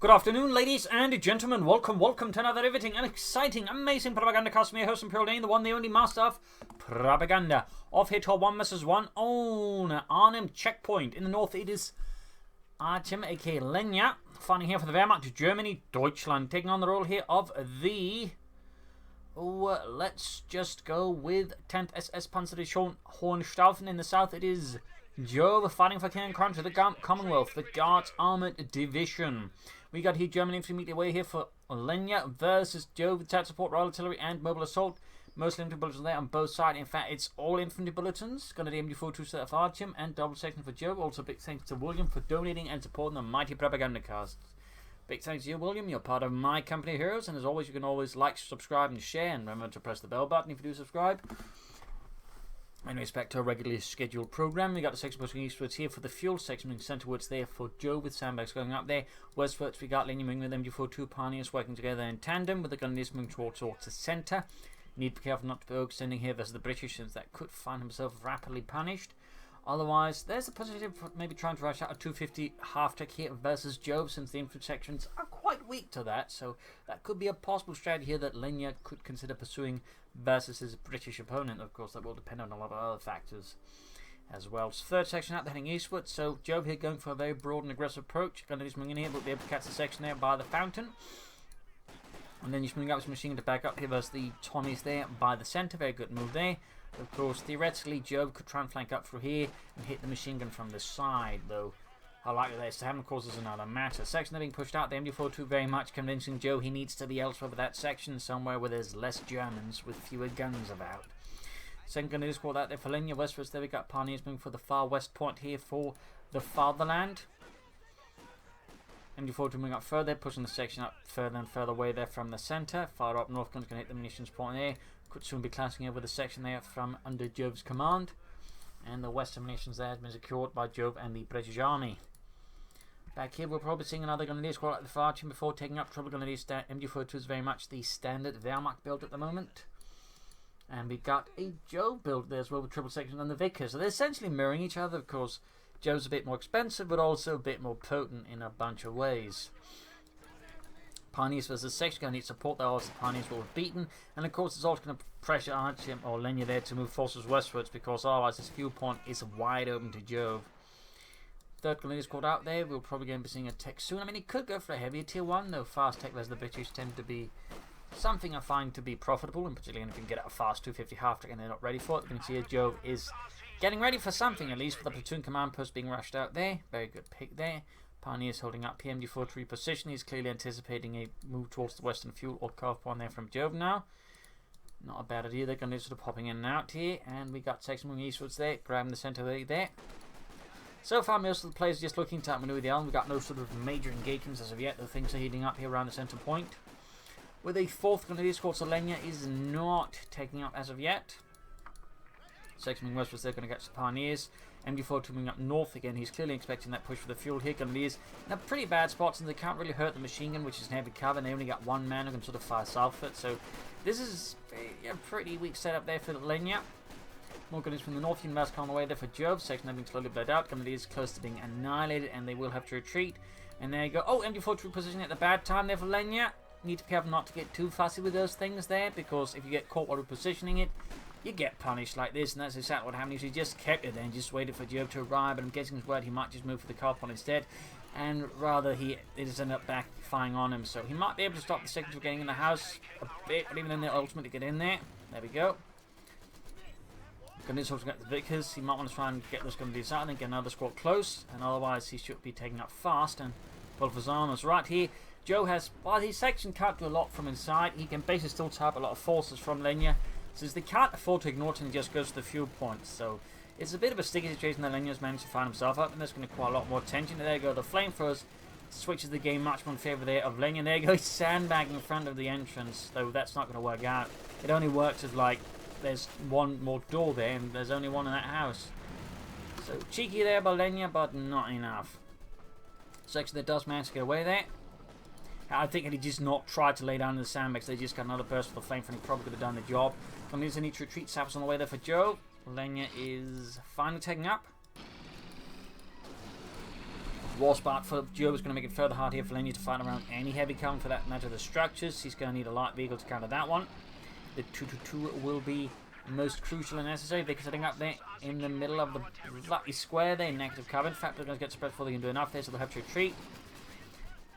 Good afternoon, ladies and gentlemen. Welcome to another riveting and exciting, amazing Propagandacast. Me, host and Pearl Dane, the one, the only master of propaganda. Off here to 1 vs 1 on Arnhem Checkpoint. In the north, it is Arnhem, aka Lenya, fighting here for the Wehrmacht, Germany, Deutschland, taking on the role here of the... let's just go with 10th SS Panzerdivision Hohenstaufen. In the south, it is Jove fighting for King and Crown to the Commonwealth, the Guards Armoured Division. We got here German infantry meet away here for Lenya versus Jove, attack support, Royal Artillery and Mobile Assault. Mostly infantry bulletins there on both sides. In fact, it's all infantry bulletins. Got an MG42 set of Arnhem and double section for Jove. Also, big thanks to William for donating and supporting the mighty Propagandacast. Big thanks to you, William. You're part of my company of heroes, and as always, you can always like, subscribe, and share. And remember to press the bell button if you do subscribe. In respect to a regularly scheduled program, we got the section pushing eastwards here for the fuel section, moving centrewards there for Jove with sandbags going up there. Westwards, we got Lenya moving with MG42 Pioneers working together in tandem with the Gunneers moving towards the centre. Need to be careful not to be overextending here versus the British, since that could find himself rapidly punished. Otherwise, there's a possibility of maybe trying to rush out a 250 half-tech here versus Jove, since the infantry sections are quite weak to that. So that could be a possible strategy here that Lenya could consider pursuing versus his British opponent. Of course, that will depend on a lot of other factors as well. So third section out, they're heading eastward. So Jove here going for a very broad and aggressive approach. Going to just swing in here, but be able to catch the section there by the fountain. And then you're swinging up his machine gun to back up here versus the Tommies there by the centre. Very good move there. Of course, theoretically, Jove could try and flank up through here and hit the machine gun from the side, though how likely that is to happen, of course, is another matter. Section they're being pushed out, the MG42 very much convincing Joe he needs to be elsewhere with that section, somewhere where there's less Germans with fewer guns about. Second gun is called out there for Lenya. Westwards, there we got Pioneers moving for the far west point here for the fatherland. MG42 moving up further, pushing the section up further and further away there from the centre. Far up north, guns going to hit the munitions point there. Could soon be clashing over the section there from under Jove's command. And the western munitions there has been secured by Jove and the British Army. Back here, we're probably seeing another Gunneer squad at the far team before taking up trouble. Gunneer MG42 is very much the standard Wehrmacht build at the moment. And we've got a Jove build there as well with triple section and the Vickers. So they're essentially mirroring each other. Of course, Jove's a bit more expensive, but also a bit more potent in a bunch of ways. Pioneers versus section going to need support there, also the Pioneers will have beaten, and of course it's also going to pressure Arnhem or Lenya there to move forces westwards, because otherwise this fuel point is wide open to Jove. Third Gunneer is called out there. We'll probably going to be seeing a tech soon. I mean, he could go for a heavier tier 1, though fast tech versus the British tend to be something I find to be profitable, and particularly if you can get out a fast 250 half tech and they're not ready for it. You can see here Jove is getting ready for something, at least, with the platoon command post being rushed out there. Very good pick there. Pioneers holding up PMG43 position. He's clearly anticipating a move towards the western fuel or carve point there from Jove now. Not a bad idea. They're going to sort of popping in and out here. And we got section moving eastwards there, grabbing the centre there. So far, most of the players are just looking to outmaneuver the island. We've got no sort of major engagements as of yet, though things are heating up here around the centre point. With a fourth Gunneer squad, so Lenya is not taking up as of yet. Section moving westwards, they're going to get some Pioneers. MG42 moving up north again. He's clearly expecting that push for the fuel here. Gunneers in a pretty bad spots, and they can't really hurt the machine gun, which is in heavy cover. And they only got one man who can sort of fire south it. So this is a pretty weak setup there for Lenya. More Gunneers from the north. Universe on the way there for Jove. Section they're being slowly bled out. Gunneers close to being annihilated, and they will have to retreat. And there you go. Oh, MG42 positioning at the bad time there for Lenya. Need to be careful not to get too fussy with those things there, because if you get caught while you're positioning it, you get punished like this, and that's exactly what happened. He just kept it there and just waited for Jove to arrive, and I'm guessing his word he might just move for the carp on instead, and rather it just ended up backfiring on him. So he might be able to stop the seconds from getting in the house a bit, but even then they'll ultimately get in there. There we go. Gunneers also got the Vickers. He might want to try and get those Gunneers out and then get another squad close, and otherwise he should be taking up fast and pull his armors. Right here, Joe has, while his section can't do a lot from inside, he can basically still tap a lot of forces from Lenya, since they can't afford to ignore it and just goes to the fuel points. So it's a bit of a sticky situation that Lenya's managed to find himself up, and that's going to require a lot more attention. There you go, the flamethrowers switches the game much more in favour there of Lenya. There you go, he's sandbagging in front of the entrance, though that's not going to work out. It only works if, like, there's one more door there, and there's only one in that house. So cheeky there by Lenya, but not enough. Section that does manage to get away there. I think had he just not tried to lay down in the sandbags, they just got another burst for the flame, and he probably could have done the job. Gunneers need to retreat. Saps on the way there for Joe. Lenya is finally taking up. War Spark for Jove is going to make it further hard here for Lenya to fight around any heavy cannon, for that matter the structures. He's going to need a light vehicle to counter that one. The 222 will be most crucial and necessary. They're setting up there in the middle of the bloody square there, negative cover. In fact, they're going to get spread before they can do enough there, so they'll have to retreat.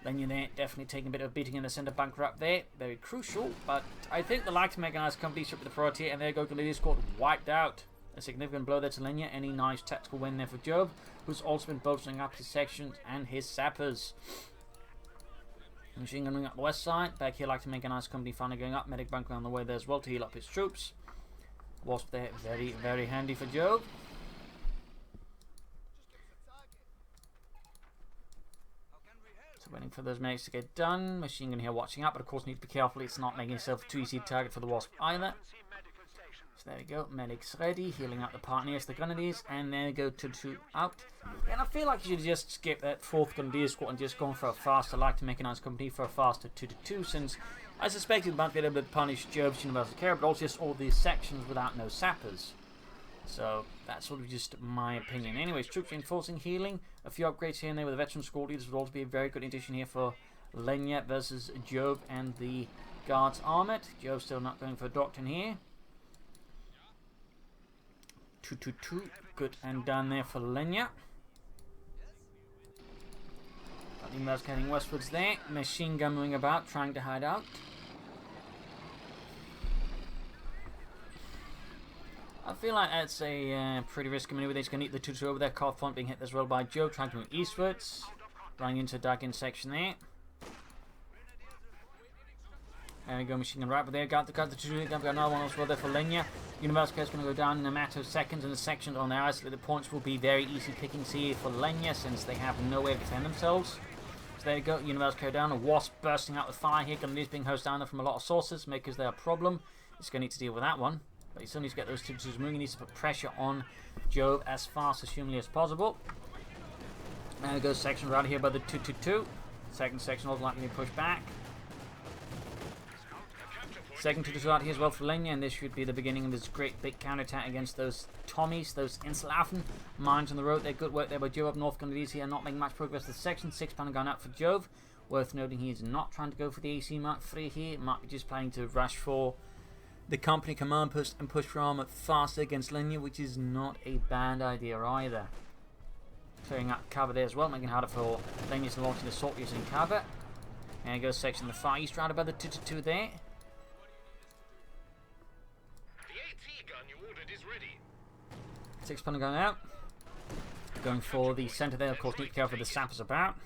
Lenya there definitely taking a bit of beating in the centre bunker up there. Very crucial, but I think the light mechanized company should be the priority, and there go Gallilia's squad wiped out. A significant blow there to Lenya. Any nice tactical win there for Jove, who's also been bolstering up his sections and his sappers. Machine gunning up the west side. Back here, like to make a nice company finally going up. Medic bunker on the way there as well to heal up his troops. Wasp there, very, very handy for Jove. So waiting for those medics to get done. Machine gun here watching up, but of course need to be careful. It's not making itself too easy target for the Wasp either. So there we go, medics ready, healing up the partners, the grenadiers, and there we go, 2-2 out. And I feel like you should just skip that 4th grenadier squad and just go for a faster, like to make a nice company for a faster 2-2, since I suspect it might be able to punish Jove's universal carry, but also just all these sections without no sappers. So that's sort of just my opinion. Anyways, troops reinforcing, healing, a few upgrades here and there with the veteran squad leaders would also be a very good addition here for Lenya versus Jove and the Guards Armored. Jove still not going for a doctrine here. 2-2-2, good and done there for Lenya. Got the emails heading westwards there. Machine gun moving about, trying to hide out. I feel like that's a pretty risky maneuver. They're going to eat the 2-2 over there. Car front being hit as well by Jove, trying to move eastwards. Running into a dark-in section there. There we go, machine gun right, but there, got the 2-2, got another one as well there for Lenya. Universal is going to go down in a matter of seconds, and the sections on their isolated points will be very easy pickings here for Lenya, since they have nowhere to defend themselves. So there you go, Universal down, a Wasp bursting out with fire here, Grenadiers being hosed down from a lot of sources, makers they're a problem. It's going to need to deal with that one, but he still needs to get those 2-2s moving. He needs to put pressure on Jove as fast as humanly as possible. There goes section right here by the 2-2-2. Second section also likely to be pushed back. Second 2-2 out here as well for Lenya, and this should be the beginning of this great big counterattack against those Tommies, those Inselhafen mines on the road. They're good work there by Jove up north. Grenadiers here not making much progress this section. 6-pounder gun out for Jove. Worth noting he is not trying to go for the AC Mark III here. Might be just planning to rush for the company command post and push for armor faster against Lenya, which is not a bad idea either. Clearing up cover there as well, making it harder for Lenya to launch an assault using cover. And goes section the far east, right about the 2-2 there. 6-pounder going out. Going for the centre there, of course, need to care for the sappers about.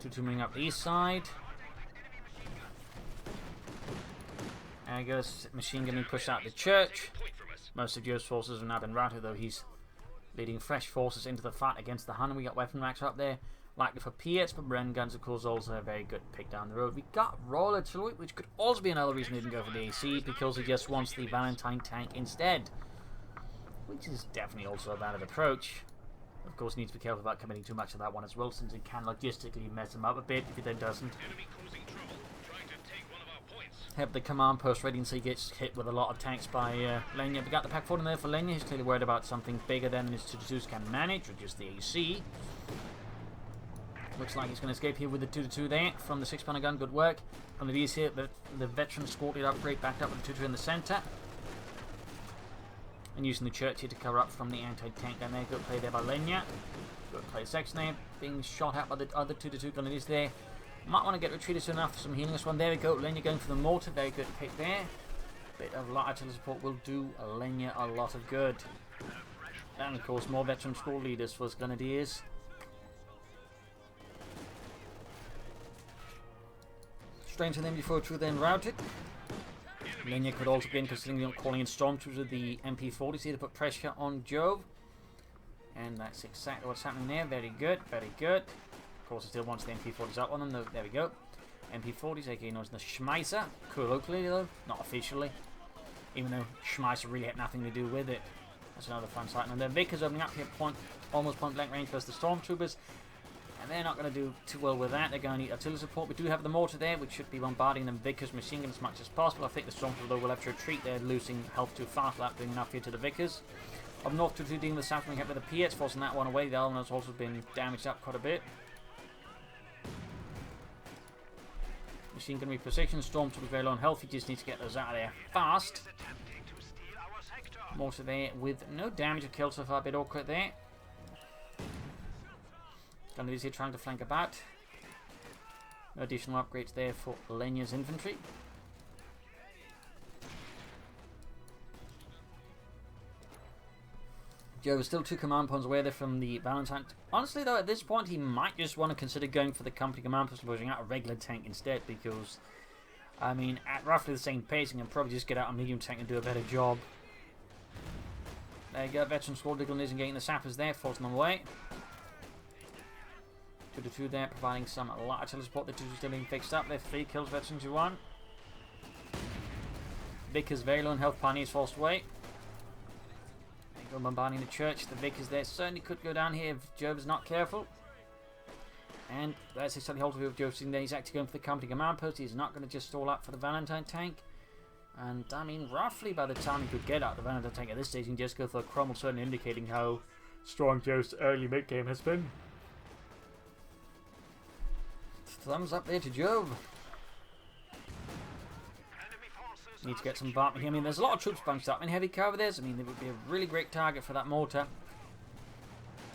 2-2 moving up the east side. There goes machine gun being pushed out the church. Most of Jove's forces have now been routed, though he's leading fresh forces into the fight against the Hun. We got weapon racks up there, likely for Piets, but Bren guns, of course, also a very good pick down the road. We got Royal Artillery, which could also be another reason he didn't go for the AC, because he just wants the Valentine tank instead, which is definitely also a valid approach. Of course, he needs to be careful about committing too much of that one as well, since it can logistically mess him up a bit if he then doesn't. Have the command post ready, and so he gets hit with a lot of tanks by Lenya. We got the pack 4 in there for Lenya. He's clearly worried about something bigger than his 2-2s can manage, or just the AC. Looks like he's going to escape here with the 2-2 there from the 6-pounder gun. Good work. On the V's here, the veteran squad lead upgrade backed up with the 2-2 in the centre. And using the church here to cover up from the anti-tank gun there. Good play there by Lenya. Good play section there. Being shot at by the other 2-2 grenadiers there. Might want to get retreated soon enough for some healing. This one, there we go. Lenya going for the mortar. Very good pick there. Bit of light artillery support will do Lenya a lot of good. And of course, more veteran squad leaders for his grenadiers. Straight to them before True then routed. Lenya could also be in, considering calling in stormtroopers with the MP40s here to put pressure on Jove. And that's exactly what's happening there. Very good, very good. Of course, he still wants the MP40s up on them, though. There we go. MP40s, aka known as the Schmeiser. Colloquially, though, not officially. Even though Schmeiser really had nothing to do with it. That's another fun sight. And then Vickers opening up here, almost point blank range versus the Stormtroopers. And they're not going to do too well with that. They're going to need artillery support. We do have the mortar there, which should be bombarding them Vickers machine gun as much as possible. I think the Stormtrooper, though, will have to retreat. They're losing health too fast without doing enough here to the Vickers. Up north, 2-2 dealing with the south wing with the PX, forcing that one away. The other one has also been damaged up quite a bit. Machine gun reposition. Stormtroopers very low on health. You just need to get those out of there fast. Mortar there with no damage or kill so far. A bit awkward there. Gonna be here trying to flank about. No additional upgrades there for Lenya's infantry. Jove is still 2 command points away there from the Valentine. Honestly though, at this point he might just want to consider going for the company command post and pushing out a regular tank instead, because I mean at roughly the same pace he can probably just get out a medium tank and do a better job. There you go, veteran squad digging and getting the sappers there, forcing them away. 2-2 there, providing some light artillery support. The 2 still being fixed up. There 3 kills, veterans who won. Vickers very low on health, Pioneers forced away. There you go, bombarding the church. The Vickers there certainly could go down here if Jove is not careful. And there's his hold with Jove sitting there. He's actually going for the company command post. He's not going to just stall up for the Valentine tank. And I mean, roughly by the time he could get out the Valentine tank at this stage, he can just go for a crumble, certainly indicating how strong Jove's early mid game has been. Thumbs up there to Jove. Need to get some bark here. I mean, there's a lot of troops bunched up in heavy cover there. I mean, they would be a really great target for that mortar.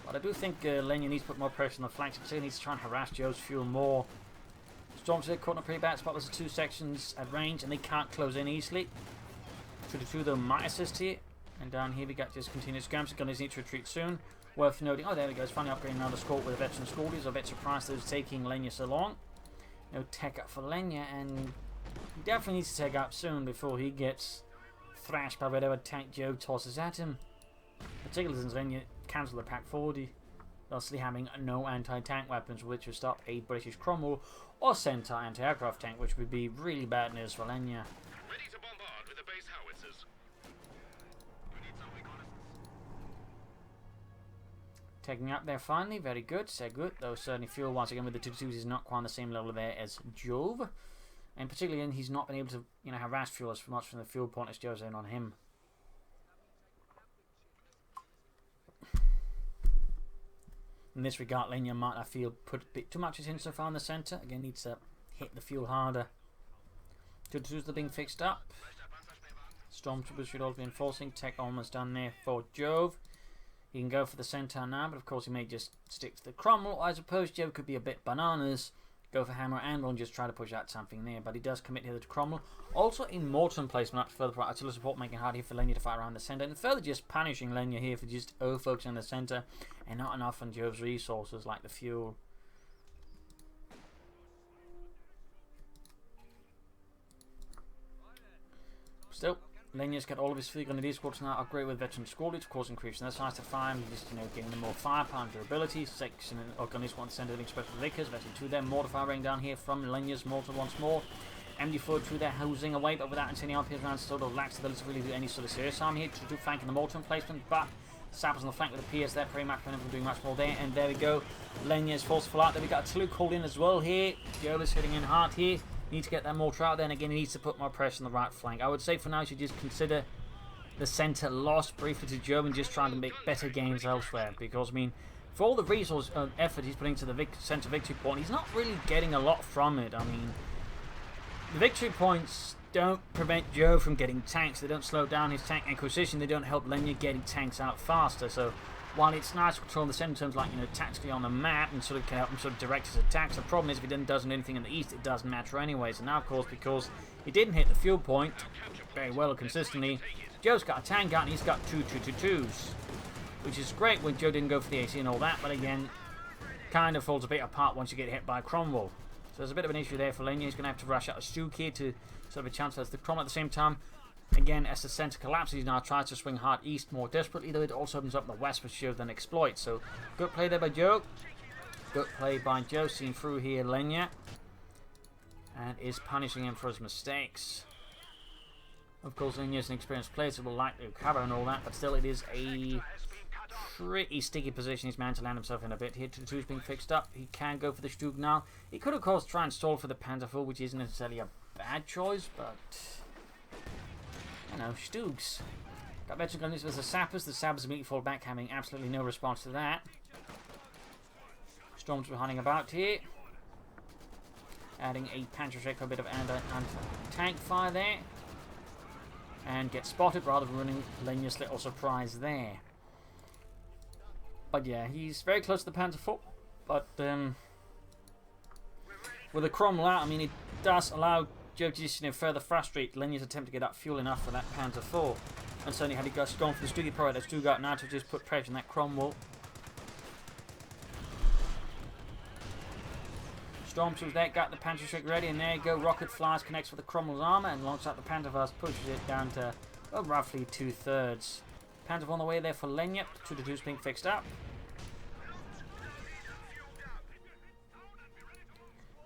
But I do think Lenya needs to put more pressure on the flanks. He needs to try and harass Jove's fuel more. Storms here caught in a pretty bad spot. There's 2 sections at range and they can't close in easily. 2-2 though might assist here. And down here we got just continuous skirmishes. Gunners need to retreat soon. Worth noting, oh there we go, it's finally upgrading another squad with a veteran squad. He's a bit surprised that it's taking Lenya so long. No tech up for Lenya, and he definitely needs to tech up soon before he gets thrashed by whatever tank Jove tosses at him. Particularly since Lenya cancelled the Pack 40, thusly having no anti-tank weapons which would stop a British Cromwell or Centaur anti-aircraft tank, which would be really bad news for Lenya. Ready to bombard with the base howitzers. Taking up there finally, very good, so good. Though certainly fuel once again with the 2-2s is not quite on the same level there as Jove. And particularly he's not been able to, you know, harass fuel as much from the fuel point as Jove's in on him. In this regard, Lenya might, I feel, put a bit too much attention so far in the centre. Again, needs to hit the fuel harder. 2-2s are being fixed up. Stormtroopers should all be enforcing. Tech almost done there for Jove. He can go for the Centaur now, but of course he may just stick to the Cromwell. I suppose Jove could be a bit bananas, go for hammer and anvil and just try to push out something there, but he does commit here to Cromwell. Also in mortar placement up to further artillery support, making it hard here for Lenya to fight around the centre, and further just punishing Lenya here for just over-focusing on the centre and not enough on Jove's resources like the fuel. Still, Lenya's got all of his 3 grenadier squads now upgraded with veteran squadage, of course increasing their size to 5, just, you know, giving them more firepower and durability. Section of grenadier squad sent in special Vickers, veteran 2 there, mortar fire rain down here from Lenya's mortar once more. MD4 through there, hosing away, but without any RPs around, sort of lacks the ability to really do any sort of serious harm here. To flanking the mortar placement, but sappers on the flank with the PS there, pretty much from doing much more there. And there we go, Lenya's forceful out there. We got a 2 called in as well here. Jove is hitting in hard here. Need to get that mortar out there, and again he needs to put more pressure on the right flank. I would say for now you should just consider the centre lost briefly to Jove and just trying to make better gains elsewhere, because I mean for all the resource effort he's putting to the centre victory point, he's not really getting a lot from it. I mean the victory points don't prevent Jove from getting tanks, they don't slow down his tank acquisition, they don't help Lenya getting tanks out faster. So while it's nice to control the centre in terms like, you know, tactically on the map and sort of can help him sort of direct his attacks, the problem is if he then doesn't do anything in the east, it doesn't matter anyways. And now of course because he didn't hit the fuel point very well consistently, Jove's got a tank out and he's got 2 2-2-2s, which is great when Joe didn't go for the AC and all that, but again kind of falls a bit apart once you get hit by Cromwell. So there's a bit of an issue there for Lenya. He's going to have to rush out a Stuke here to sort of a chance as the Cromwell. At the same time, again, as the centre collapses, he now tries to swing hard east more desperately, though it also opens up the west, which Jove then exploits. So, good play there by Jove. Good play by Jove, seeing through here Lenya. And is punishing him for his mistakes. Of course, Lenya is an experienced player, so will likely recover and all that, but still it is a pretty sticky position he's managed to land himself in a bit. Here, 2-2's being fixed up. He can go for the Stug now. He could, of course, try and stall for the Panzerfull, which isn't necessarily a bad choice, but you know, Stugs. Got veteran gunners with the sappers. The sappers immediately fall back, having absolutely no response to that. Storms were hunting about here. Adding a Panzer for a bit of anti-tank fire there. And get spotted rather than running Lenya's little surprise there. But yeah, he's very close to the Panzer IV. But with the Cromwell out, I mean, it does allow Jove to just, further frustrate Lenya's attempt to get up fuel enough for that Panzer IV. And certainly had he gone for the Stugi Pro, that Stuttgart now to just put pressure on that Cromwell. Stormtroopers there, got the Panzer ready, and there you go. Rocket flies, connects with the Cromwell's armour, and launches out the Panzer pushes it down to roughly 2/3. Panzer on the way there for Lenya. 2-2's being fixed up.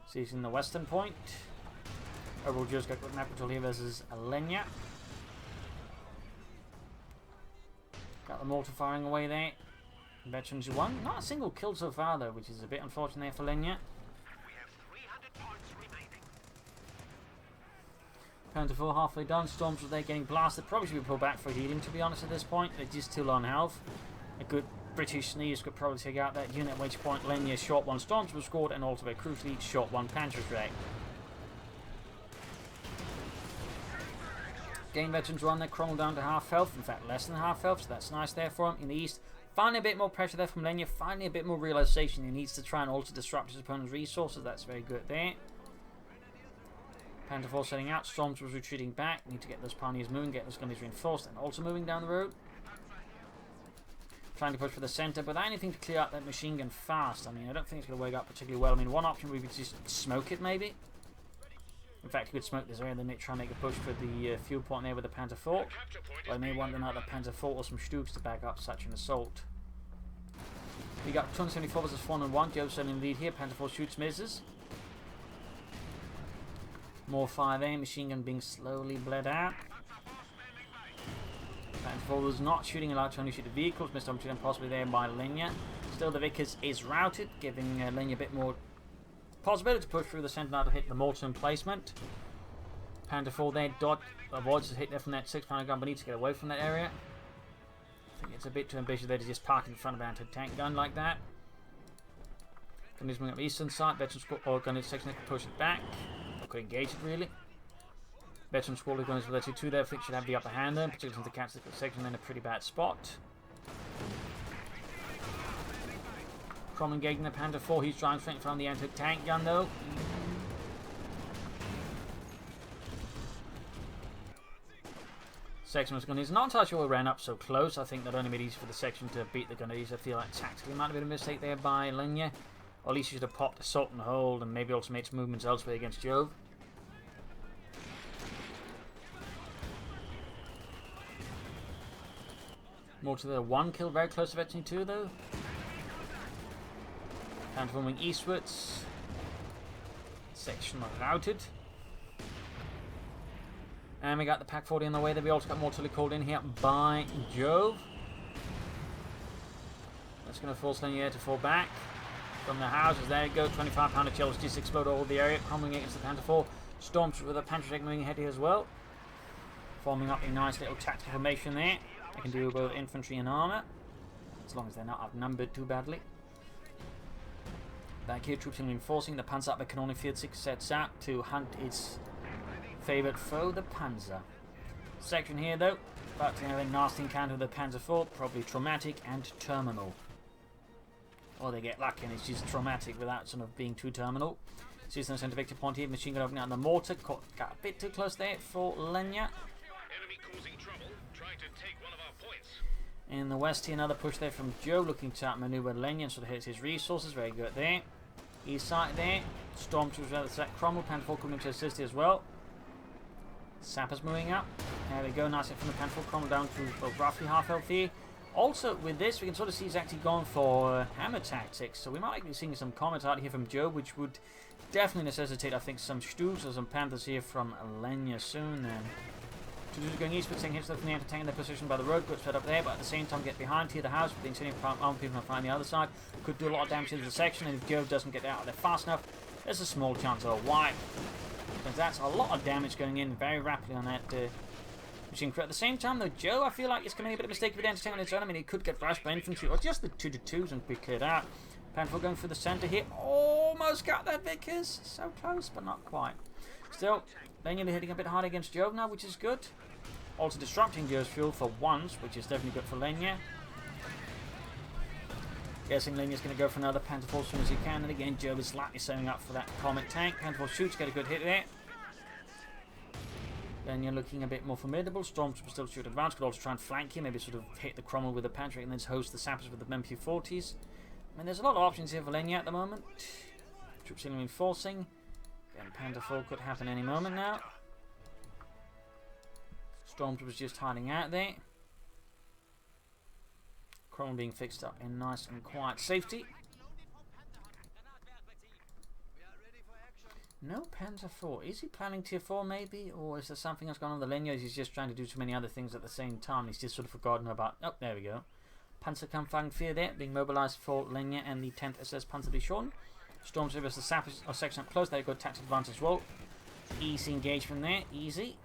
Seizing the western point. Overall, Joe's got good map control here versus Lenya. Got the mortar firing away there. Veterans won. Not a single kill so far though, which is a bit unfortunate there for Lenya. Panzer IV halfway done. Storms were there getting blasted. Probably should be pulled back for healing, to be honest, at this point. They're just too low on health. A good British sneeze could probably take out that unit, at which point Lenya shot one Storms was scored, and also very crucially shot one Panzer. Gain veterans run their Cromwell down to half health, in fact less than half health, so that's nice there for him. In the east, finally a bit more pressure there from Lenya, finally a bit more realization he needs to try and also disrupt his opponent's resources. That's very good there. Panzer IV setting out, Storms was retreating back, need to get those pioneers moving, get those gunners reinforced, and also moving down the road. Trying to push for the centre, but without anything to clear out that machine gun fast. I mean, I don't think it's going to work out particularly well. I mean, one option would be to just smoke it, maybe. In fact, he could smoke this area, then try and make a push for the fuel point there with the Panzer IV. But I may want another Panzer IV or some Stugs to back up such an assault. We got 274 versus 401. Jove still in the lead here. Panzer IV shoots, misses. More fire there. Machine gun being slowly bled out. Panzer IV was not shooting, allowed to only shoot the vehicles. Missed opportunity possibly there by Lenya. Still, the Vickers is routed, giving Lenya a bit more possibility to push through the centre now to hit the mortar emplacement. Panzer IV there avoids the hit there from that 6-pounder gun, but needs to get away from that area. I think it's a bit too ambitious there to just park in front of an anti-tank gun like that. Gunners moving up the eastern side. Veteran squad or gunners section that can push it back. Or could engage it really. Veteran squad with gunners with their 2-2 there. I think should have the upper hand there, particularly since the catch the section in a pretty bad spot. Cromwell engaging the Panzer IV. He's trying straight from the anti-tank gun though. Section was Gunners. Not entirely sure we ran up so close. I think that only made it easy for the section to beat the Gunners. I feel like tactically might have been a mistake there by Lenya. Or at least he should have popped Assault and Hold and maybe also made some movements elsewhere against Jove. More to the 1 kill, very close to Veteran 2 though. Transforming eastwards. Section routed. And we got the Pack 40 on the way. Then we also got mortally called in here by Jove. That's going to force Lenya to fall back from the houses. There you go. 25-pounder shells just explode all the area. Crumbling against the Panzer IV. Storms with a Panzer moving ahead here as well. Forming up a nice little tactical formation there. They can do both infantry and armour. As long as they're not outnumbered too badly. Back here, troops are reinforcing. The Panzer up the Canonic Field 6 sets out to hunt its favourite foe, the Panzer. Section here, though, about to have a nasty encounter with the Panzer IV, probably traumatic and terminal. Or they get lucky and it's just traumatic without sort of being too terminal. System centre victory point here, machine gun opening out the mortar. Got a bit too close there for Lenya. Enemy causing trouble, trying to take one of our points. In the west here, another push there from Joe, looking to outmaneuver Lenya and sort of hits his resources. Very good there. East side there. Stormtroopers rather set Cromwell. Panzer IV coming to assist as well. Sappers moving up. There we go. Nice hit from the Panzer IV. Cromwell down to roughly half health here. Also, with this, we can sort of see he's actually gone for hammer tactics. So we might be seeing some comments out here from Joe, which would definitely necessitate, I think, some Stugs or some Panthers here from Lenya soon then. Stugs going eastward, saying hits from the anti-tank in their position by the road. Good spread up there, but at the same time get behind here the house with the incendiary armed people on the other side. Could do a lot of damage into the section, and if Joe doesn't get out of there fast enough, there's a small chance of a wipe. Because that's a lot of damage going in very rapidly on that switching through. At the same time, though, Joe, I feel like it's committing a bit of a mistake with the entertainment on its own. I mean, it could get rushed by infantry or just the 2-2s and be cleared out. Panful going through the centre here. Almost got that, Vickers. So close, but not quite. Still, Lenya hitting a bit hard against Jove now, which is good. Also disrupting Jove's fuel for once, which is definitely good for Lenya. Guessing Lenya's going to go for another Pantherfall as soon as he can. And again, Jove is slightly setting up for that Comet tank. Pantherfall shoots, get a good hit there. Lenya looking a bit more formidable. Stormtrooper still shoot advance. Could also try and flank him. Maybe sort of hit the Cromwell with the Panther and then host the Sappers with the MP40s. I mean, there's a lot of options here for Lenya at the moment. Troops still reinforcing. Again, Pantherfall could happen any moment now. Stormtroopers just hiding out there. Cromwell being fixed up in nice and quiet safety. No Panzer 4. Is he planning tier 4 maybe? Or is there something else going on with the Lenya? He's just trying to do too many other things at the same time. He's just sort of forgotten about... Oh, there we go. Panzerkampfwagen 4 there, being mobilized for Lenya and the 10th SS Panzerdivision. Stormtrooper versus the Sappers are section up close. They got tactical advantage as well. Easy engagement there, easy.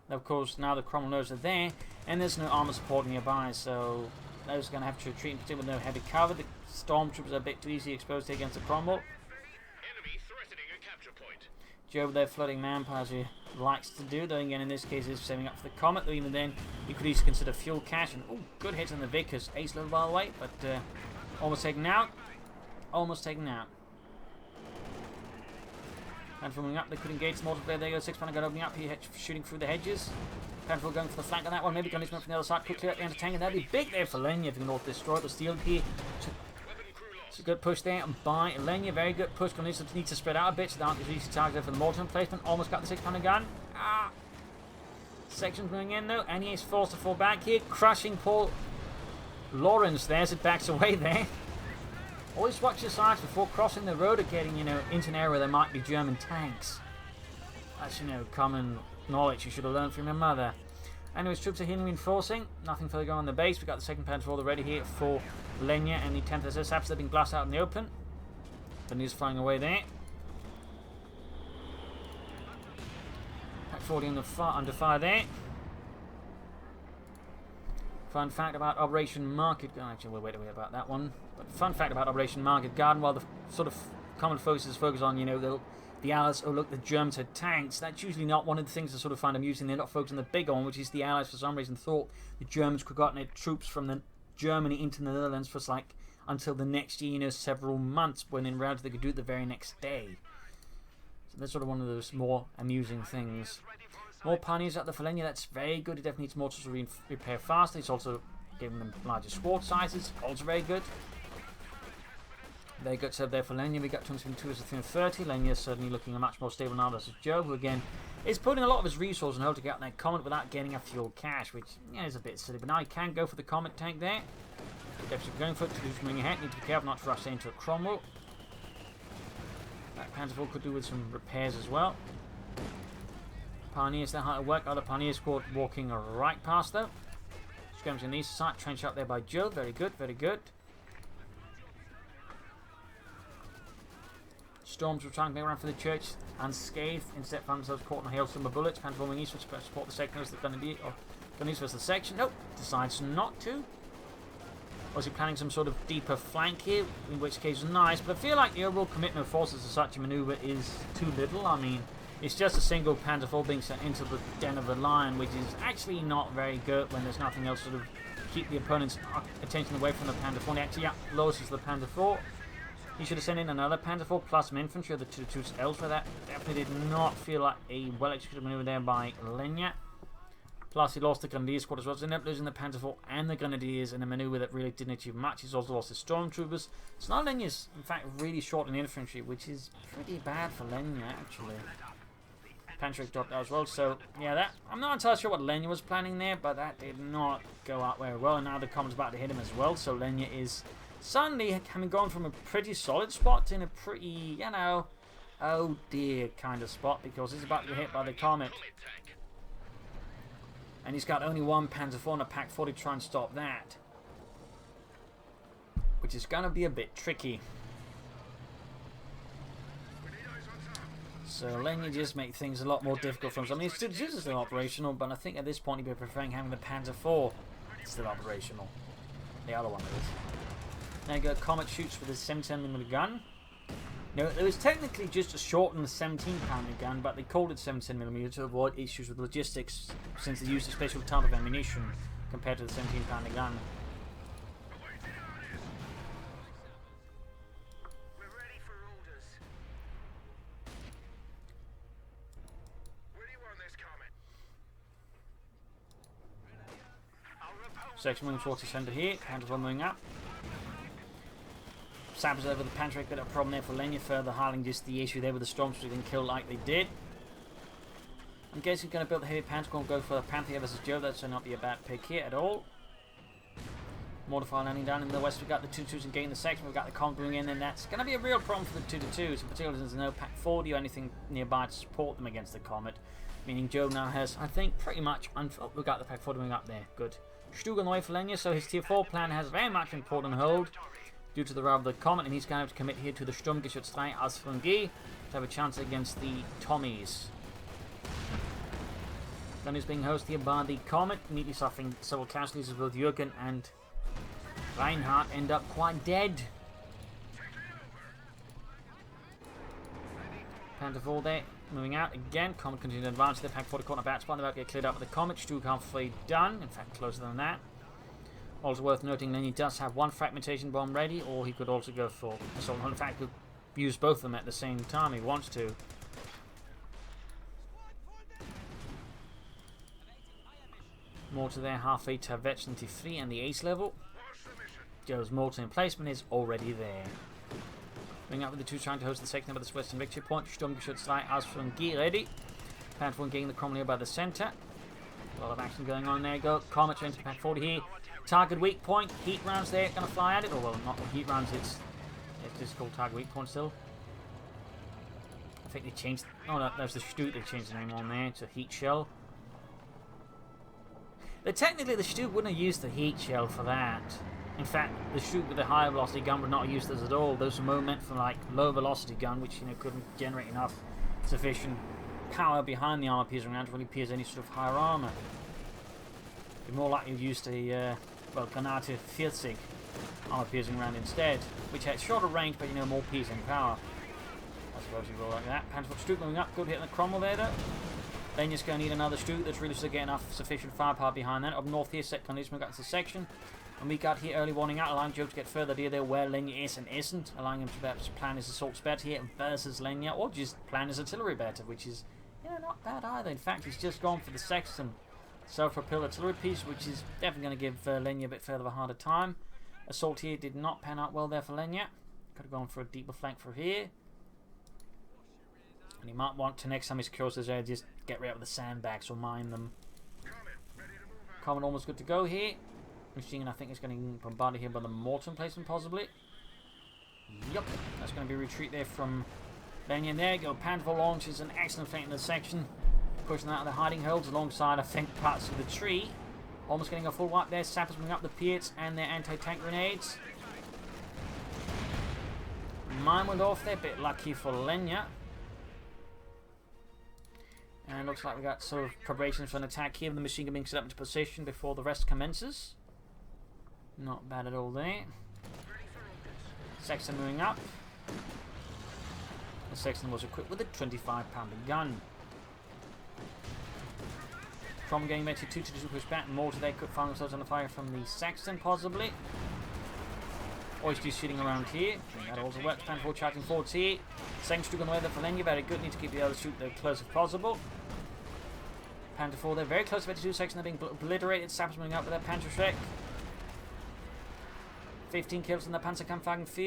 Of course, now the Cromwell knows are there, and there's no armor support nearby, so those are going to have to retreat in particular with no heavy cover. The Stormtroopers are a bit too easily exposed against the Cromwell. Enemy threatening a capture point. Jove there flooding manpower as he likes to do, though again in this case is saving up for the Comet, though even then you could easily consider fuel cache, and oh, good hits on the Vickers. Ace level by the way, but almost taken out. Almost taken out. And from up, they could engage the multiplayer. There you go, 6-pounder gun opening up here, shooting through the hedges. Panful going for the flank on that one. Maybe going to from the other side, quickly out the anti-tank, and that'd be big there for Lenya if you can not destroy the steel here. It's a good push there by Lenya, very good push. Going to need to spread out a bit so that aren't easy target for the mortar placement. Almost got the 6-pounder gun. Sections going in though, and he is forced to fall back here, crushing Paul Lawrence there as it backs away there. Always watch your sides before crossing the road or getting, into an area where there might be German tanks. That's, common knowledge you should have learned from your mother. Anyways, troops are here reinforcing. Nothing further going on the base. We've got the 2nd Panther already here for Lenya and the 10th SS Saps. They're being blasted out in the open. The news flying away there. Pack 40 under fire there. Fun fact about Operation Market Garden. Actually, we'll wait a bit about that one. But fun fact about Operation Market Garden, while the sort of common focus on, the Allies, oh look, the Germans had tanks. That's usually not one of the things I sort of find amusing. They're not focusing on the big one, which is the Allies for some reason thought the Germans could gotten their troops from Germany into the Netherlands for until the next year, several months, when in reality they could do it the very next day. So that's sort of one of those more amusing things. More pioneers out there for Lenya, that's very good. It definitely needs mortars to repair faster. It's also giving them larger squad sizes, also very good. Very good setup there for Lenya. We got 272 as a 330. Lenya is certainly looking much more stable now versus Joe, who again is putting a lot of his resources on hold to get that Comet without getting a fuel cache, which is a bit silly. But now he can go for the Comet tank there. Definitely going for it to do something ahead. Need to be careful not to rush into a Cromwell. That Panzerfall could do with some repairs as well. Pioneers there, how to work. Other Pioneer squad walking right past though. Skirmishing these side, trench up there by Joe. Very good, very good. Storms will try and make around for the church unscathed. Instead, found themselves caught in a hailstorm of bullets. Pantherfall east to support the sections that going to east was the section. Nope, decides not to. Was he planning some sort of deeper flank here? In which case, nice. But I feel like the overall commitment of forces to such a maneuver is too little. I mean, it's just a single Pantherfall being sent into the den of the lion, which is actually not very good when there's nothing else to sort of keep the opponent's attention away from the Pantherfall. And actually, loses the Pantherfall. He should have sent in another Pantherfall plus some infantry or the 2-2s elsewhere. That definitely did not feel like a well-executed maneuver there by Lenya. Plus, he lost the Grenadier squad as well. So he ended up losing the Pantherfall and the Grenadiers in a maneuver that really didn't achieve much. He's also lost his Stormtroopers. So now Lenya's, in fact, really short in infantry, which is pretty bad for Lenya, actually. Pantrick dropped out as well. So, yeah, I'm not entirely sure what Lenya was planning there, but that did not go out very well. And now the Comet's about to hit him as well. So Lenya is suddenly having gone from a pretty solid spot in a pretty, oh dear kind of spot, because he's about to get hit by the Comet. And he's got only one Pantherfall and a Pack 40 to try and stop that, which is going to be a bit tricky. So Lenya just make things a lot more difficult for him. I mean, it's still operational, but I think at this point he'd be preferring having the Panzer IV still operational. The other one is. There you go, Comet shoots with his 77mm gun. No, it was technically just a shortened 17-pounder gun, but they called it 77mm to avoid issues with logistics, since they used a special type of ammunition compared to the 17-pounder gun. Section moving towards the centre here, Panzer moving up. Sappers over the Panther, bit of a problem there for Lenya, further highlighting just the issue there with the Storms being killed like they did. I'm guessing going to build the heavy Panther, going to go for the Panther here versus Jove. That's not be a bad pick here at all. Mortar landing down in the west. We've got the 2-2s and getting the section. We've got the Comet going in, and that's going to be a real problem for the 2-2s, in particular there's no Pack 40 or anything nearby to support them against the Comet. Meaning Jove now has, I think, pretty much. Oh, we've got the Pack 40 going up there. Good. Stug on the way for Lenya, so his tier 4 plan has very much been put on hold due to the arrival of the Comet, and he's going to have to commit here to the Sturmgeschütz as Fungi to have a chance against the Tommies. Then he's being hosted here by the Comet, immediately suffering several casualties as both Jürgen and Reinhardt end up quite dead. Panther 4 there, moving out again. Comet continues to advance. The Pack 40 corner bat spot. They're about to get cleared up with the Comet. Stug halfway done, in fact closer than that. Also worth noting, Lenya does have one fragmentation bomb ready, or he could also go for assault. In fact, could use both of them at the same time if he wants to. Mortar there, halfway to Vet 23 and the ace level. Joe's mortar emplacement is already there. Bring up with the 2 trying to host the second of this western victory point. Sturmgeschütz as from G ready. Panther 1 getting the Cromwell here by the centre. A lot of action going on there. Go Comet into Pack 40 here. Target weak point. Heat rounds there. Going to fly at it. Or well, not heat rounds. It's just called target weak point still. I think they changed. Oh no, there's the Stug. They changed the name on there to heat shell. But technically, the Stug wouldn't have used the heat shell for that. In fact, the Stug with the higher velocity gun would not have used this at all. Those were more meant for like low velocity gun, which couldn't generate enough sufficient power behind the armor piercing round to really pierce any sort of higher armor. You're more likely to use the Granate 40 armor piercing round instead, which had shorter range but more piercing power. I suppose you roll like that. Panther Stug moving up, good hit on the Cromwell there though. Lenya's going to need another Stug that's really still getting enough sufficient firepower behind that. Up north here, set condition, we got to the section. And we got here early warning out, allowing Jove to get further near there where Lenya is and isn't, allowing him to perhaps plan his assaults better here versus Lenya, or just plan his artillery better, which is not bad either. In fact, he's just gone for the Sexton self-propelled artillery piece, which is definitely going to give Lenya a bit further of a harder time. Assault here did not pan out well there for Lenya. Could have gone for a deeper flank for here. And he might want to, next time he secures this area, just get rid of the sandbags or mine them. Comet almost good to go here. Machine gun, I think, is getting bombarded here by the mortar emplacement, possibly. Yup, that's going to be a retreat there from Lenya. There you go. Panther launches an excellent flank in the section, pushing out of the hiding holes alongside, I think, parts of the tree. Almost getting a full wipe there. Sappers bring up the Pierts and their anti-tank grenades. Mine went off there, bit lucky for Lenya. And looks like we got sort of preparation for an attack here with the machine gun being set up into position before the rest commences. Not bad at all there. Sexton moving up. The Sexton was equipped with a 25-pounder gun. From getting ready to push back. Mortar they could find themselves under fire from the Sexton, possibly. Oyster's shooting around here. That also works. Panther 4 charging forwards here. Second Stug on the way there for Lenya. Very good. Need to keep the other shoot as close as possible. Panther 4 there. Very close to the 2 section. They're being obliterated. Sappers moving up with their Panther Shrek. 15 kills in the Panzerkampfwagen 4.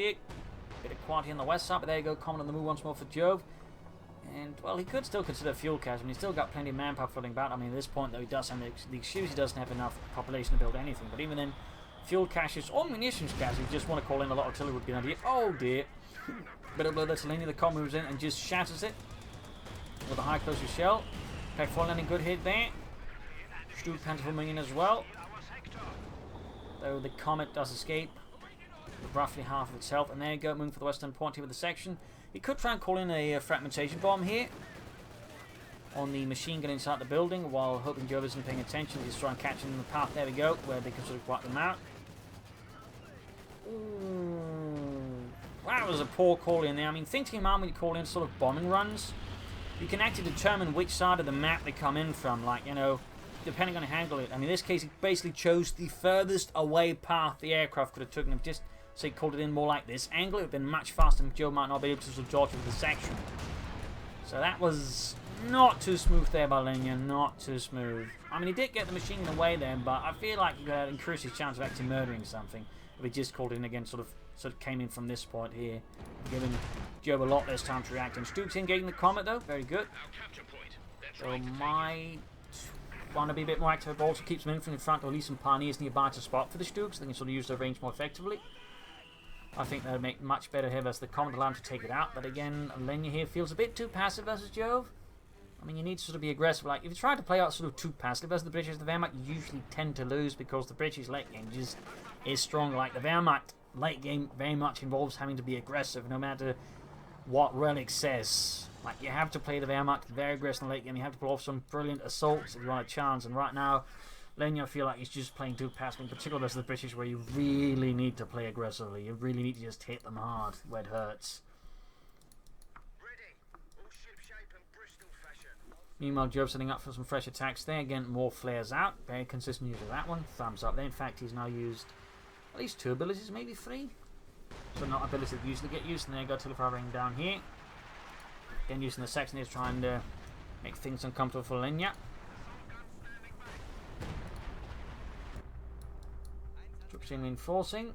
Bit of quality on the west side, but there you go. Comet on the move once more for Jove. And, well, he could still consider fuel cache. I mean, he's still got plenty of manpower floating about. I mean, at this point, though, he does have the excuse he doesn't have enough population to build anything. But even then, fuel caches or munitions caches, if you just want to call in a lot of artillery would be an idea. Oh, dear. Bit of blow there to Lenya. The Comet moves in and just shatters it with a high closure shell. Pack 4 landing good hit there. Stug Panther moving in as well. Though the Comet does escape with roughly half of its health. And there you go, moving for the western point here with the section. He could try and call in a fragmentation bomb here on the machine gun inside the building, while hoping Jove isn't paying attention. Just try and catch him in the path. There we go, where they can sort of wipe them out. Ooh, that was a poor call in there. I mean, things came out when you call in sort of bombing runs. You can actually determine which side of the map they come in from, like, you know, depending on how you handle it. I mean, in this case, he basically chose the furthest away path the aircraft could have taken. If just, say, called it in more like this angle, it would have been much faster, and Jove might not be able to sort of dodge with the section. So that was not too smooth there by Lenya, not too smooth. I mean, he did get the machine gun away then, but I feel like it increased his chance of actually murdering something if he just called in again, sort of came in from this point here, giving Jove a lot less time to react. And Stuke's engaging the Comet though, very good. So might want to be a bit more active, but also keeps them in front, or at least some pioneers nearby to spot for the Stukes. They can sort of use their range more effectively. I think that would make much better here versus the Comet, allow him to take it out. But again, Lenya here feels a bit too passive versus Jove. I mean, you need to sort of be aggressive. Like, if you try to play out sort of too passive versus the British, the Wehrmacht usually tend to lose because the British late game just is strong. Like, the Wehrmacht late game very much involves having to be aggressive, no matter what Relic says. Like, you have to play the Wehrmacht very aggressive in the late game. You have to pull off some brilliant assaults if you want a chance. And right now, Lenya, I feel like he's just playing too passive, in particular versus the British, where you really need to play aggressively. You really need to just hit them hard where it hurts. Meanwhile, Jove setting up for some fresh attacks there. Again, more flares out. Very consistent use of that one. Thumbs up there. In fact, he's now used at least 2 abilities, maybe 3. So not abilities that usually get used. And there you go, Telephone Ring down here. Again, using the section here to try and make things uncomfortable for Lenya. Troops reinforcing.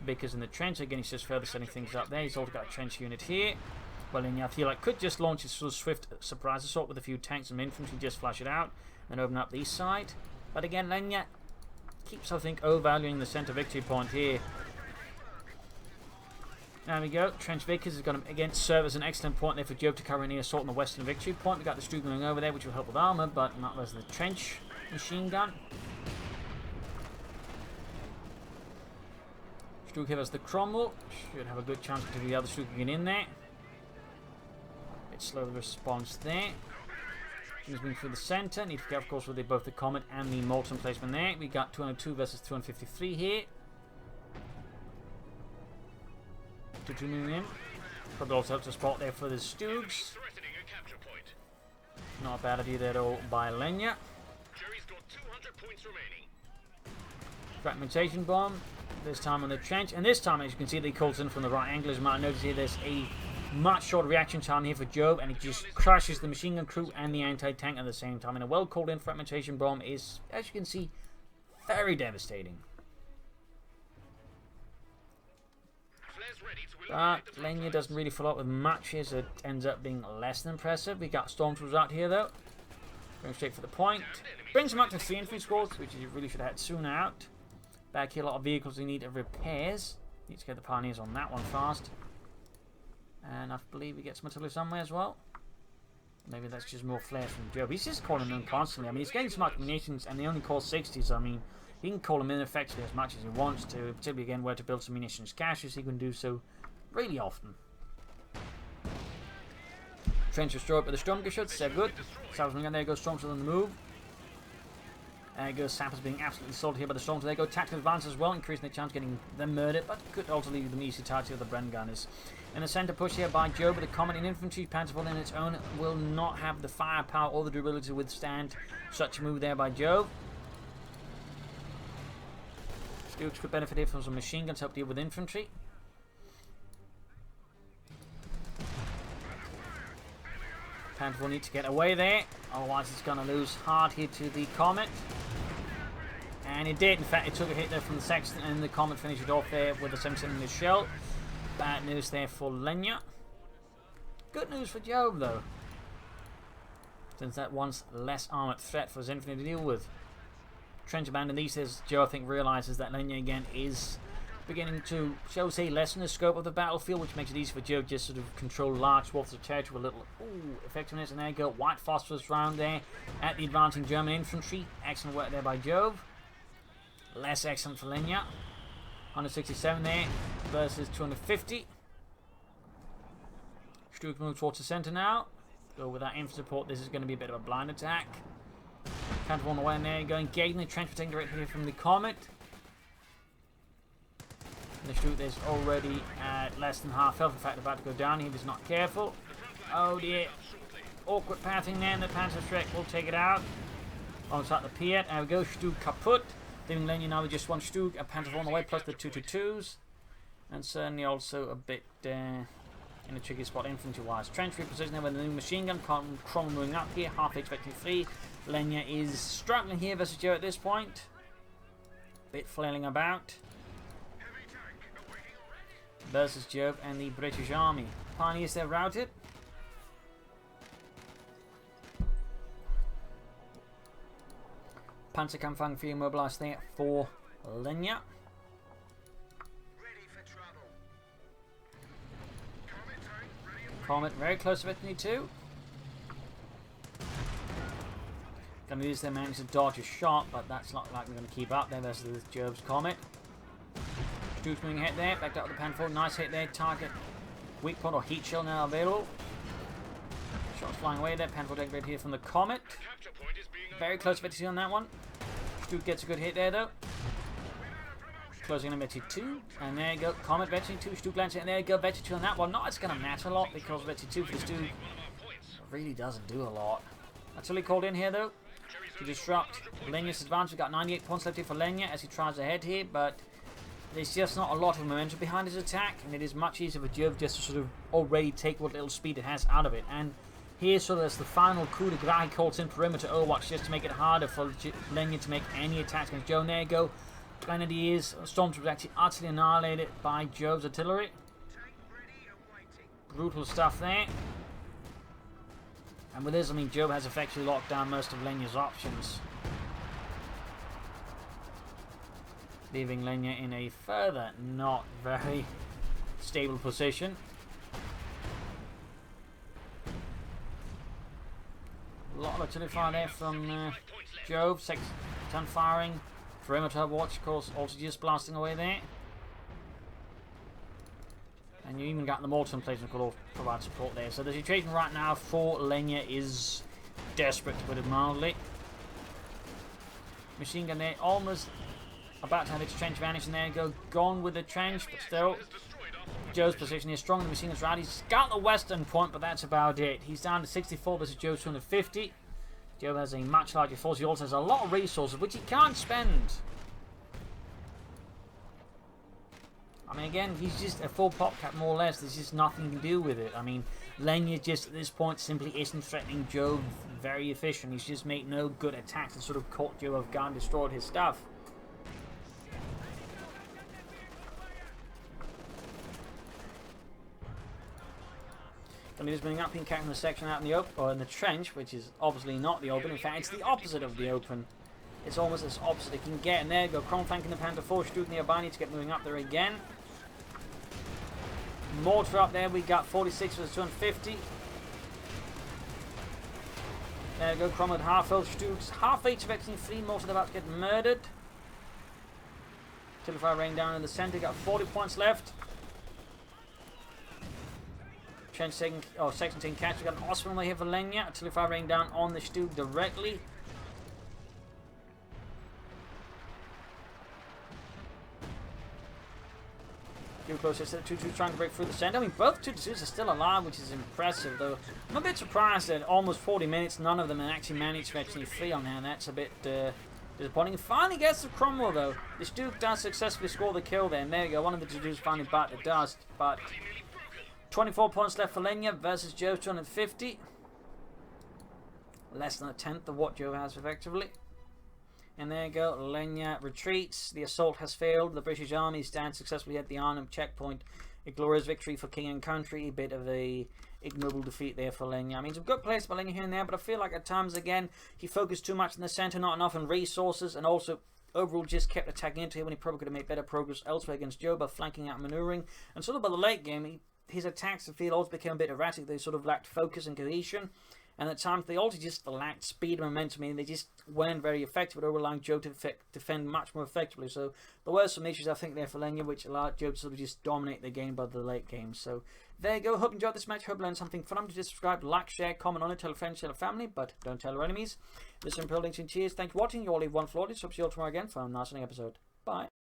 Vickers in the trench. Again, he's just further setting things up there. He's also got a trench unit here. Well, Lenya, I feel like could just launch a sort of swift surprise assault with a few tanks and infantry, just flash it out, then open up the east side. But again, Lenya keeps, I think, overvaluing the centre victory point here. There we go. Trench Vickers is going to again serve as an excellent point there for Jove to cover any assault on the western victory point. We got the Stuke going over there, which will help with armour, but not as the trench machine gun. Stuke here as the Cromwell. Should have a good chance to the other Stuke get in there. Slow response there. He's moving through the centre. Need to get, of course, with both the Comet and the Molten placement there. We got 202 versus 253 here. 2-2 moving in. Probably also helps to spot there for the Stoogs. Not a bad idea there at all by Lenya. Fragmentation bomb. This time on the trench. And this time, as you can see, they calls in from the right angle. As you might notice here, there's a much shorter reaction time here for Jove, and it just crushes the machine gun crew and the anti-tank at the same time. And a well called in fragmentation bomb is, as you can see, very devastating. But Lenya doesn't really follow up with much here, so it ends up being less than impressive. We got Stormtroopers out here though, going straight for the point. Brings them up to 3 infantry squads, which you really should have had soon out. Back here, a lot of vehicles we need repairs. Need to get the pioneers on that one fast. And I believe he gets some artillery somewhere as well. Maybe that's just more flares from Jove. He's just calling them in constantly. I mean, he's getting some munitions, and they only call 60s. I mean, he can call them in effectively as much as he wants to. Particularly again, where to build some munitions caches, he can do so really often. Trench destroyed by the Sturmgeschütz. They're good. Salvation, there goes Stormtroopers on the move. There goes Sappers being absolutely assaulted here by the Stormtroopers. There go tactical advance as well, increasing the chance of getting them murdered, but could also leave them easy target of the Bren Gunners. In the centre push here by Jove, but the Comet in infantry, Panzervolt in its own will not have the firepower or the durability to withstand such a move there by Jove. Stukes could benefit here from some machine guns to help deal with infantry. Panzervolt need to get away there, otherwise it's going to lose hard here to the Comet. And it did, in fact, it took a hit there from the Sexton, and the Comet finished it off there with a 7-cylinder shell. Bad news there for Lenya. Good news for Jove, though, since that once less armoured threat for his infantry to deal with. Trench abandoned these, as Joe, I think, realises that Lenya again is beginning to, shall we say, lessen the scope of the battlefield, which makes it easy for Jove just sort of control large swaths of territory with a little effectiveness. And there you go, white phosphorus round there at the advancing German infantry. Excellent work there by Jove. Less excellent for Lenya. 167 there versus 250. Stuke moves towards the centre now. Go with that infantry support. This is going to be a bit of a blind attack. Counter on the way in there. Going engaging the trench, taking directly here from the Comet. The Stuke is already at less than half health. In fact, about to go down. He was not careful. Oh dear. Awkward pathing there, and the Panzer Shrek will take it out. Alongside the Piet. There we go. Stuke kaput. Leaving Lenya now with just one Stuke. A Panzer on the way, plus the 222s. And certainly also a bit in a tricky spot infantry-wise. Trench repositioning there with the new machine gun. Crom moving up here. Half expecting free. Lenya is struggling here versus Joe at this point. Bit flailing about. Versus Jove and the British Army. Pioneers there routed. Panzerkampfwagen free mobilised there for Lenya. Comet very close to Infantry 2. Going to use their managers to dodge a shot, but that's not like we're going to keep up there versus Jove's Comet. Stuke's moving ahead there, backed up with the Pan 4. Nice hit there. Target weak point or heat shield now available. Shots flying away there. Pan 4 decorated here from the Comet. Very close to Infantry 2 on that one. Stuke gets a good hit there though. Closing on Infantry 2. And there you go. Comet, Infantry 2. Stuke lands it. And there you go. Infantry 2 on that one. Not it's going to matter a lot because Infantry 2 for the Stuke really doesn't do a lot. Artillery called in here though to disrupt Lenya's advance. We've got 98 points left here for Lenya as he tries ahead here, but there's just not a lot of momentum behind his attack, and it is much easier for Jove just to sort of already take what little speed it has out of it. And here sort of as the final coup de grace he calls in perimeter Overwatch just to make it harder for Lenya to make any attacks against Jove. There you go. Grenadiers, Stormtroopers actually utterly annihilated by Jove's artillery. Brutal stuff there. And with this, I mean, Jove has effectively locked down most of Lenya's options, leaving Lenya in a further not very stable position. A lot of artillery fire there from Jove. 6-ton firing. Perimeter watch, of course, also just blasting away there. And you even got the mortar in place and could all provide support there. So the situation right now for Lenya is desperate, to put it mildly. Machine gun there, almost about to have its trench vanish, and there you go, gone with the trench, but still Joe's position is strong. The machine gun's right. He's got the western point, but that's about it. He's down to 64 versus Joe's 250. Joe has a much larger force. He also has a lot of resources which he can't spend. I mean, again, he's just a full pop cap, more or less. There's just nothing to do with it. I mean, Lenya just at this point simply isn't threatening Joe very efficient. He's just made no good attacks and sort of caught Joe off guard and destroyed his stuff. And he's bringing up in capturing the section out in the open, or in the trench, which is obviously not the open. In fact, it's the opposite of the open. It's almost as opposite it can get. And there you go, Crom flanking the Panther 4, Stuke nearby, need to get moving up there again. Mortar up there, we got 46 versus 250. There you go, Crom with half health, Stuke's half expecting 3 mortars about to get murdered. Artillery raining down in the center, got 40 points left. Trench taking, section taking catch. We got an awesome one here for Lenya. Artillery fire raining down on the Stuke directly. Too close to the 2-2 trying to break through the center. I mean, both 2-2s are still alive, which is impressive, though. I'm a bit surprised that almost 40 minutes, none of them actually managed to actually free on hand. That's a bit disappointing. Finally gets the Cromwell, though. The Stuke does successfully score the kill there. And there you go. One of the 2-2s finally bite the dust. But 24 points left for Lenya versus Joe's 250. Less than a tenth of what Joe has effectively. And there you go, Lenya retreats. The assault has failed. The British Army stands successfully at the Arnhem Checkpoint. A glorious victory for King and Country. A bit of a ignoble defeat there for Lenya. I mean, some good plays by Lenya here and there, but I feel like at times again he focused too much in the centre, not enough on resources, and also overall just kept attacking into him when he probably could have made better progress elsewhere against Joe by flanking out, manoeuvring. And sort of by the late game, his attacks I feel also became a bit erratic. They sort of lacked focus and cohesion. and at times they also just lacked speed and momentum, and they just weren't very effective at allowing Jove to defend much more effectively. So there were some issues, I think, there for Lenya, which allowed Jove to sort of just dominate the game by the late game. So there you go. Hope you enjoyed this match. Hope you learned something fun. Remember to subscribe, like, share, comment on it, tell a friend, tell a family, but don't tell your enemies. Listen, links and cheers. Thank you for watching. You all leave one flawless. Hope to see you all tomorrow again for a nice episode. Bye.